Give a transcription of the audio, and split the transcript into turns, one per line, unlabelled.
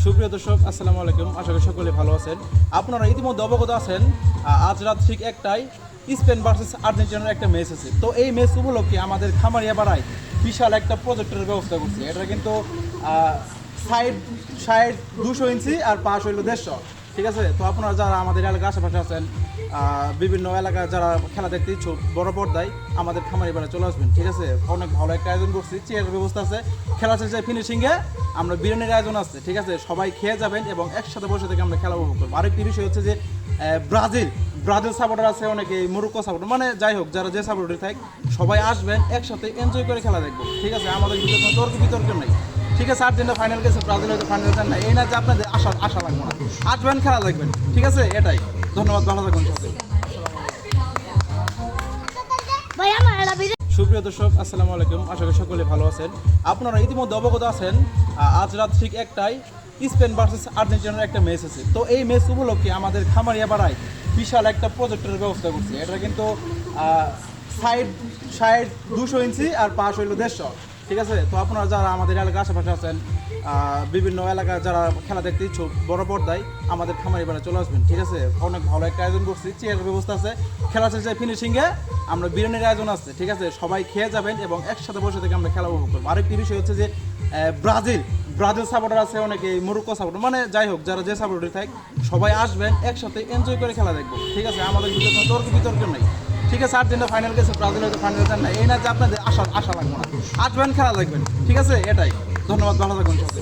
সুপ্রিয় দর্শক, আসসালামু আলাইকুম। আশা করি সকলে ভালো আছেন। আপনারা ইতিমধ্যে অবগত আছেন আজ রাত ঠিক একটায় স্পেন ভার্সেস আর্জেন্টিনার একটা ম্যাচ আছে। তো এই ম্যাচ উপলক্ষে আমাদের খামারিয়াপাড়ায় বিশাল একটা প্রজেক্টরের ব্যবস্থা করছে। এটা কিন্তু সাইড সাইড 200 ইঞ্চি আর পাশ হইল 150, ঠিক আছে। তো আপনারা যারা আমাদের এলাকার আশেপাশে আছেন, বিভিন্ন এলাকায় যারা খেলা দেখতে ইচ্ছুক, বড় পর্দায় আমাদের খামারিপাড়ায় চলে আসবেন, ঠিক আছে। অনেক ভালো একটা আয়োজন করছি, চেয়ারের ব্যবস্থা আছে, খেলা শেষে ফিনিশিংয়ে আমরা বিরিয়ানির আয়োজন আছে, ঠিক আছে। সবাই খেয়ে যাবেন এবং একসাথে বসে থেকে আমরা খেলা উপভোগ করবো। আরেকটি বিষয় হচ্ছে যে ব্রাজিল সাপোর্টার আছে, অনেকে মরক্কো সাপোর্টার, মানে যাই হোক যারা যে সাপোর্টার থাকে সবাই আসবেন, একসাথে এনজয় করে খেলা দেখবো, ঠিক আছে। আমাদের ভিতরে কোনো তর্ক বিতর্ক নেই, ঠিক আছে। আর্জেন্টিনা ফাইনাল গেছে, ব্রাজিল হয়তো ফাইনাল যান না, এই না যে আপনাদের আশা লাগবে না, আসবেন খেলা দেখবেন, ঠিক আছে। এটাই, ধন্যবাদ, ভালো থাকবেন সাথে। সুপ্রিয় দর্শক, আসসালামু আলাইকুম। আশা করি সকলে ভালো আছেন। আপনারা ইতিমধ্যে অবগত আছেন আজ রাত ঠিক একটায় স্পেন ভার্সেস আর্জেন্টিনার একটা ম্যাচ আছে। তো এই ম্যাচ উপলক্ষে আমাদের খামারিয়াপাড়ায় বিশাল একটা প্রজেক্টরের ব্যবস্থা করছে। এটা কিন্তু সাইড 200 ইঞ্চি আর পাশ হইল 150, ঠিক আছে। তো আপনারা যারা আমাদের এলাকার আশেপাশে আছেন, বিভিন্ন এলাকায় যারা খেলা দেখতে ইচ্ছুক, বড় পর্দায় আমাদের খামারিপাড়ায় চলে আসবেন, ঠিক আছে। অনেক ভালো একটা আয়োজন করছি, চেয়ারের ব্যবস্থা আছে, খেলা শেষে ফিনিশিংয়ে আমরা বিরিয়ানির আয়োজন আছে, ঠিক আছে। সবাই খেয়ে যাবেন এবং একসাথে বসে থেকে আমরা খেলা উপভোগ করবো। আরেকটি বিষয় হচ্ছে যে ব্রাজিল সাপোর্টার আছে, অনেকে মরক্কো সাপোর্টার, মানে যাই হোক যারা যে সাপোর্টার থাকে সবাই আসবেন, একসাথে এনজয় করে খেলা দেখবো, ঠিক আছে। আমাদের ভিতরে কোনো তর্ক বিতর্ক নেই, ঠিক আছে। আর্জেন্টিনা ফাইনাল গেছে, ব্রাজিল হয়তো ফাইনাল যান না, এই না যে আপনাদের আশা লাগবে না, আসবেন খেলা দেখবেন, ঠিক আছে। এটাই, ধন্যবাদ, ভালো থাকবেন সাথে।